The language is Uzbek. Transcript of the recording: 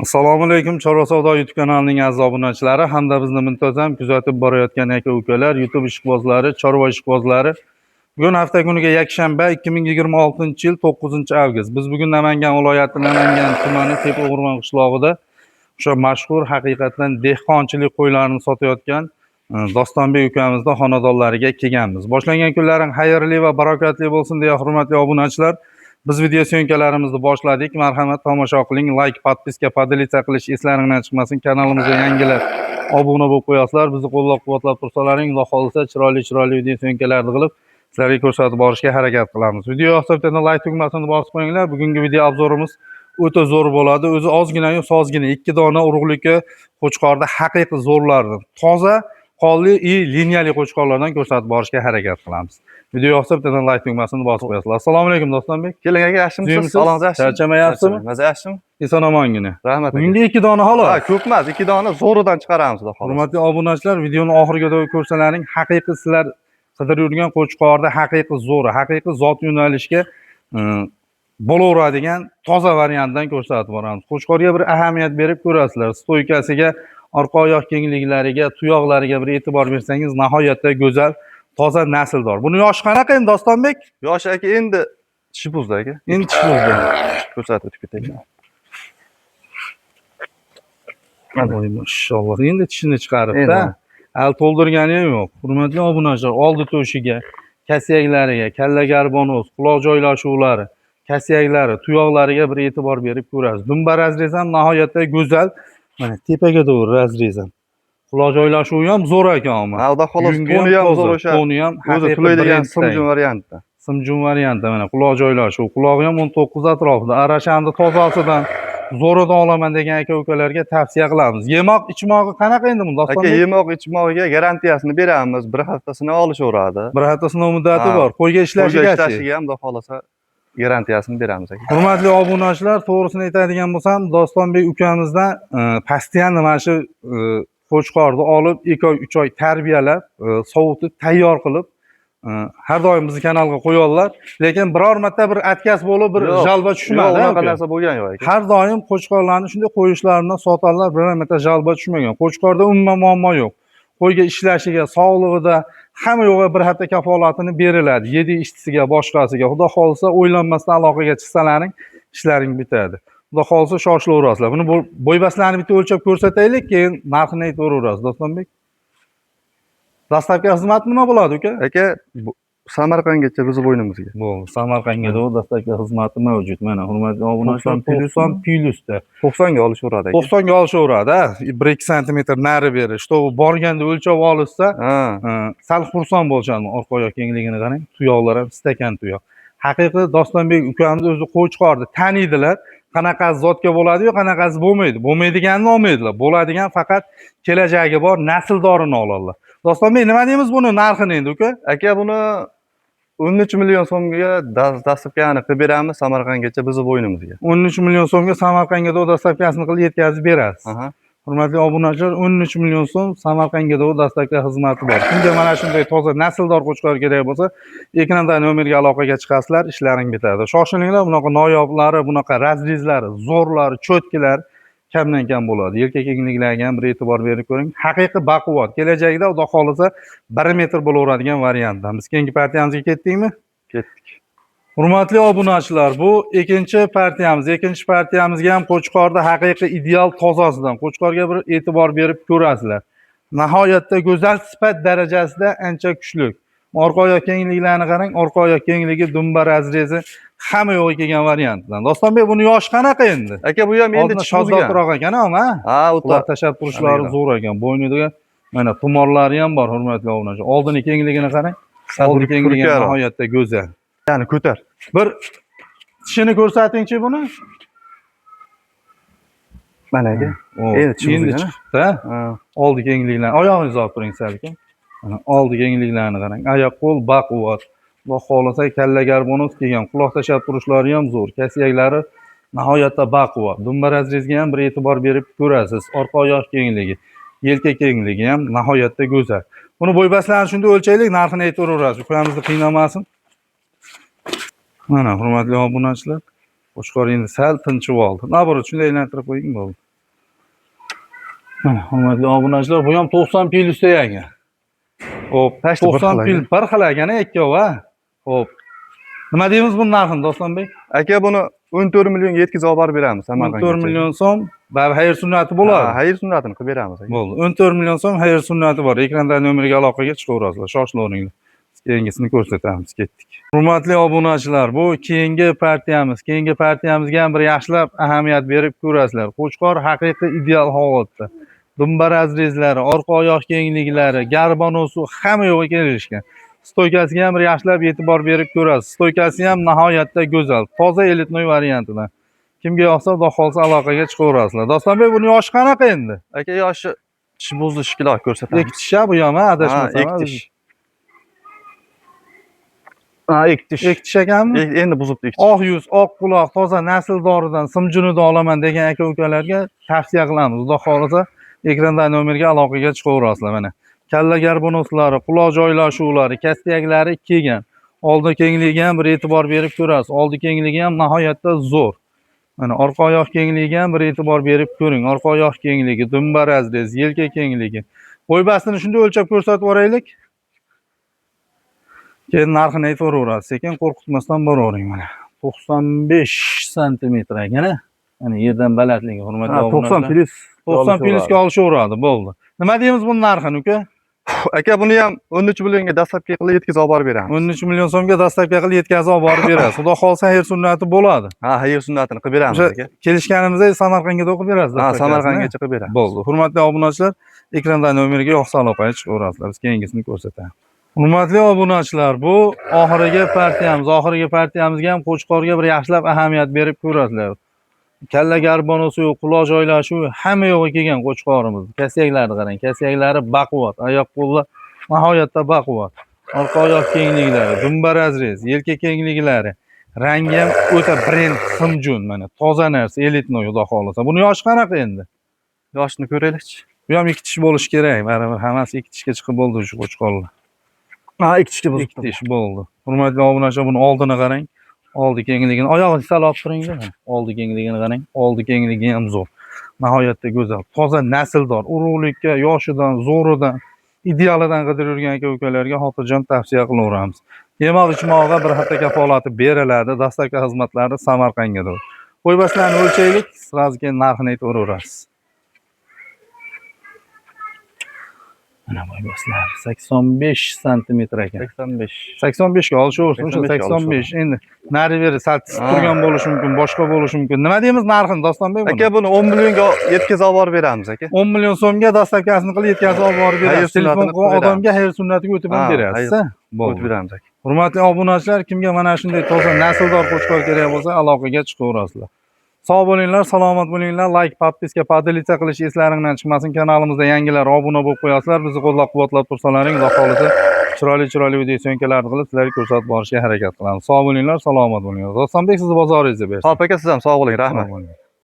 Assalomu alaykum, Chorva Savdo YouTube kanalining aziz obunachilari hamda bizni muntazam kuzatib borayotgan aka-ukalar, YouTube ishqibozlari, chorva ishqibozlari. Bugun hafta kuniga yakshanba 2026-yil 9-avgust. Biz bugun Namangan viloyati Namangan tumani Tepao'rmon qishlog'ida o'sha mashhur haqiqatan dehqonchilik qo'ylarini sotayotgan Dostonbek ukamizning xonadonlariga kelganmiz. Boshlangan kunlaring xayrli va barakatli bo'lsin deya hurmatli obunachilar. Biz video syomkalarimizni boshladik. Marhamat, tomosha qiling, like, podpiska, podelitsiya qilish eslaringizdan chiqmasin. Kanalimizga yangilar obuna bo'lib qo'yasizlar. Bizni qo'llab-quvvatlab tursalaring, Xudo xolisa chiroyli video syomkalarni qilib sizlarga ko'rsatib borishga harakat qilamiz. Video yoqsa bitta like tugmasini bosib qo'yinglar. Bugungi video obzorimiz o'ta zo'r bo'ladi. O'zi ozgina-yu sozgina 2 dona urug'ligi qo'chqorda haqiqiy zo'rlarni, toza, qonli liniyali qo'chqorlardan ko'rsatib borishga harakat qilamiz. Video yoqsa bitta like tugmasini bosib qo'yasizlar. Assalomu alaykum Dostonbek. Keling aka, yaxshimisiz? Salomingiz yaxshimi? Charchamayapsizmi? Maza yaxshimi? Eson-omongina. Rahmat aka. Bugungi 2 dona xolos. Ha, ko'p emas, 2 dona zo'ridan chiqaramiz xudo xolasa. Hurmatli obunachilar, videoni oxiriga ko'rsalaring, haqiqiy sizlar qidirib yurgan qo'chqorda haqiqiy zo'ri, haqiqiy zot yo'nalishga bo'laveradigan toza variantdan ko'rsatib boramiz. Qo'chqorga bir ahamiyat berib ko'rasizlar. Stoykasiga, orqa oyoq kengliklariga, tuyoqlariga bir e'tibor bersangiz, nihoyatda go'zal, toza nasldor. Buni yoshi qanaqa endi Dostonbek? Yoshi aka endi tishi buzdi aka. Endi tishi buzdi. Ko'rsatib o'tib ketaylik. Voy mashalloh. Endi tishini chiqaribdi. Al to'ldirgani yo'q. Hurmatli obunachilar, oldi to'shiga, kasayaklariga, kalla garbonoz, quloq joylashuvlari, kasayaklari, tuyoqlariga bir e'tibor berib ko'rasiz. Dumba razrez ham nihoyatda go'zal. Mana tepaga to'g'ri razrez ham. Quloq joylashuvi ham zo'r ekan. Ha, xudo xolasa toni ham zo'r o'sha. Toni ham o'zi to'laydigan simjum variantda. Simjum variantda mana quloq joylashuvi, qulog'i ham 19 atrofida. Arashandi tozasidan zo'ridan olaman degan aka-ukalarga tavsiya qilamiz. Yemoq, ichmog'i qanaqa endi bunda? Aka, yemoq, ichmog'iga garantiyasini beramiz. Bir haftasini olishaveradi. Bir hafta sinov muddati bor. Qo'yga ishlashiga ham xudo xolasa garantiyasini beramiz aka. Hurmatli obunachilar, to'g'risini aytadigan bo'lsam, Dostonbek ukamizdan postiyanli mana shu qo'chqorni olib 2 oy, 3 oy tarbiyalab, sovutib, tayyor qilib har doim bizni kanalga qo'yadilar, lekin biror marta bir atkaz bo'lib, bir jalba tushmadi. Unaqa narsa bo'lgan yo'q aka. Har doim qo'chqorlarni shunday qo'yishlaridan sotadilar, biror marta jalba tushmagan. Qo'chqorda umuman muammo yo'q. Qo'yga ishlashiga, sog'lig'ida hamma yo'g'i bir hafta kafolatini beriladi. Yedi ishtisiga, boshqasiga. Xudo xolisa o'ylanmasdan aloqaga chiqsalaring, ishlaring bitadi. Xudo xolisa shoshilaverasizlar. Buni bo'ybaslarni bitta o'lchab ko'rsataylik, keyin narxini aytaverasiz, Dostonbek. Dastavka xizmati nima bo'ladi uka? Aka, Samarqandgacha bizni bo'ynimizga. Bo'ldi. Samarqandga dastavka xizmati mavjud. Mana hurmatli obunachilar, plyusda 90 ga olishaveradi aka. 90 ga olishaveradi. 1-2 sm nari beri. Что borganda o'lchab olishsa, sal xursand bo'lishadi. Orqa oyoq kengligini qarang, tuyoqlar ham stakan tuyoq. Haqiqiy Dostonbek ukamiz o'zi qo'chqorni taniydilar. Qanaqa zotga bo'ladi-yu, qanaqasi bo'lmaydi. Bo'lmaydiganini olmaydilar. Bo'ladigan faqat kelajagi bor nasldorini oladilar. Dostonbek, nima deymiz buni narxini endi uka? Aka, buni 13 million so'mga dastavkani qilib beramiz Samarqandgacha bizni bo'ynimizga. 13 million so'mga Samarqandga dastavkasini qilib yetkazib berasiz. Hurmatli obunachilar, 13 million so'm Samarqandga dastavka xizmati bor. Kimga mana shunday toza nasldor qo'chqor kerak bo'lsa, ekranda nomerga aloqaga chiqasizlar, ishlaring bitadi. Shoshilinglar, bunaqa noyoblari, bunaqa razrezlari, zo'rlari, cho'tkilar kamdan kam bo'ladi. Yelka kengliklarga ham bir e'tibor berib ko'ring. Haqiqiy baquvvat. Kelajakda xudo xolisa 1 metr bo'laveradigan variantdan. Biz keyingi partiyamizga ketdikmi? Ketdik. Hurmatli obunachilar, bu ikkinchi partiyamiz. Ikkinchi partiyamizga ham qo'chqorda haqiqiy ideal tozasidan qo'chqorga bir e'tibor berib ko'rasizlar. Nihoyatda go'zal sifat darajasida ancha kuchli. Orqa oyoq kengliklarini qarang, orqa oyoq kengligi, dumba razrezi hamma yo'g'i kelgan variantdan. Dostonbek, buni yoshi qanaqa endi? Aka, bu ham endi shozdodroq ekan, ama ha, ular tashab turishlari zo'r ekan. Bo'ynida mana tumorlari ham bor, hurmatli obunachilar. Oldini kengligini qarang. Oldi kengligi nihoyatda go'zal. Ya'ni ko'tar. Bir tishini ko'rsatingchi buni. Mana aka. Endi chiqdi. Oldi kengliklarni, oyog'ingizni olib turing salkam. Mana oldi kengliklarni qarang. Oyoq qo'l baquvvat. Xudo xolisa kalla garbonoz kelgan, quloq tashab turishlari ham zo'r. Kasayaklari nihoyatda baquvvat. Dumba razrezga ham bir e'tibor berib ko'rasiz. Orqa oyoq kengligi, yelka kengligi ham nihoyatda go'zal. Buni bo'ybaslarni shunday o'lchaylik, narxini aytaverasiz. Ularimizni qiynamasin. Mana hurmatli obunachilar, qo'chqor endi sal tinchib oldi. Naborot shunday aylantirib qo'ying bo'ldi. Mana hurmatli obunachilar, bu ham 90 pil usta ekan. Xo'p, Tashti bir 90 xil pil bir xil ekan ikkovi. Xo'p. Nima deymiz bu narxini Dostonbek? Aka buni 14 millionga yetkazib olib borib beramiz Samarqandga. 14 million so'm, bari hayır sunnati Ha, bo'ladi. hayır sunnatini qilib beramiz aka. Bo'ldi. 14 million so'm hayır sunnati bor. Ekranda nomerga aloqaga chiqaverasizlar. Shoshilaveringlar. Keyingisini ko'rsatamiz. Ketdik. Hurmatli obunachilar, bu keyingi partiyamiz. Keyingi partiyamizga ham bir yaxshilab ahamiyat berib ko'rasizlar. Qo'chqor haqiqiy ideal holatda. Dumba razrezlari, orqa oyoq kengliklari, garbonosi hamma yo'g'i kelishgan. Stoykasiga ham bir yaxshilab e'tibor berib ko'rasiz. Stoykasi ham nihoyatda go'zal. Toza elitnoy variantidan. Kimga yoqsa, xudo xolsa aloqaga chiqaverasizlar. Dostonbek, buni yoshi qanaqa endi? Aka yoshi tish buzish kilo ko'rsatamiz. Ikki tish bu ham, adashmasam. Ikki tish. Ha, ikki tish. Ikki tish ekanmi? Endi buzibdi ikki tish. Oq yuz, oq quloq, toza nasldoridan simjunida olaman degan aka-ukalarga tavsiya qilamiz. Xudo xolisa, ekranda nomerga aloqaga chiqaverasizlar mana. Kalla garbonoslari, quloq joylashuvlari, kastiyaklari kelgan. Oldi kengligiga ham bir e'tibor berib ko'rasiz. Oldi kengligi ham nihoyatda zo'r. Mana orqa oyoq kengligiga ham bir e'tibor berib ko'ring. Orqa oyoq kengligi, dumba razrez, yelka kengligi. Qo'y bastini shunday o'lchab ko'rsatib yuboraylik. Keyin narxini aytaverasiz. Sekin qo'rqitmasdan boravering mana. 95 santimetr ekan-a. Mana yerdan balandligi hurmatli obunachilar. 90 plus. 90 plusga olishaveradi, bo'ldi. Nima deymiz bu narxini, uka? Aka buni ham 13 millionga dastlabki qilib yetkazib olib borib beramiz. 13 million so'mga dastlabki qilib yetkazib olib borib berasiz. Xudo xolsa hayır sunnati bo'ladi. Ha, hayır sunnatini qilib beramiz O'sha aka. kelishganimizda Samarqandga o'qib berasiz. Ha, Samarqandgacha qilib beramiz. Bo'ldi. Hurmatli obunachilar, ekranda nomerga yoqsa aloqaga chiqaverasizlar. Biz keyingisini ko'rsatamiz. Hurmatli obunachilar, bu oxirgi partiyamiz. Oxirgi partiyamizga ham Qo'chqorga bir yaxshilab ahamiyat berib ko'rasizlar. Kalla garbonosi yo'q, quloq joylashuvi hamma yo'g'i kelgan Qo'chqorimiz. Kasiyaklarni qarang, kasiyaklari baquvvat, oyoq qo'llar nihoyatda baquvvat. Orqa oyoq kengliklari, dumba razrez, yelka kengliklari, rangi ham o'ta brend simjun mana, toza narsa, elitnoy xudo xolisa. Buni yoshi qanaqa endi? Yoshini ko'raylikchi. Bu ham ikki tish bo'lishi kerak. Baribir hammasi ikki tishga chiqib bo'ldi shu Qo'chqorlar. Ha, ikki tishga buzib. Ikki tish bo'ldi. Hurmatli obunachilar, buni oldini qarang. Oldi kengligini, oyog'ini sal olib turing-da. Oldi kengligini qarang. Oldi kengligi ham zo'r. Nihoyatda go'zal. Toza nasldor, urug'likka, yoshidan, zo'ridan, idealidan qidirib yurgan aka-ukalarga xotirjam tavsiya qilaveramiz. Yemoq ichmog'iga bir hafta kafolati beriladi. Dastlabki xizmatlari Samarqandgadir. Qo'ybaslarni o'lchaylik, sразу keyin narxini aytaverasiz. Mana qo'ybaslar 85 santimetr ekan. 85. 85 ga olishaversin. O'sha 85 endi nari beri sal tisib turgan bo'lishi mumkin, boshqa bo'lishi mumkin. Nima deymiz narxini Dostonbek? Aka buni 10 millionga yetkazib olib borib beramiz aka. 10 million so'mga dastlabkasini qilib yetkazib olib borib berasiz. Telefon qilib odamga hayır sunnatiga o'tib ham berasiz. O'tib beramiz aka. Hurmatli obunachilar, kimga mana shunday toza nasldor Qo'chqor kerak bo'lsa, aloqaga chiqaverasizlar. Sog' bo'linglar, salomat bo'linglar. Like, podpiska, podelitsiya qilish eslaringizdan chiqmasin. Kanalimizda yangilar obuna bo'lib qo'yasizlar. Bizni qo'llab-quvvatlab tursalaring, xudo xolisa chiroyli video syomkalarni qilib sizlarga ko'rsatib borishga harakat qilamiz. Sog' bo'linglar, salomat bo'linglar. Dostonbek, sizni bozoringizga bersin. Xo'p aka, siz ham sog' bo'ling, rahmat.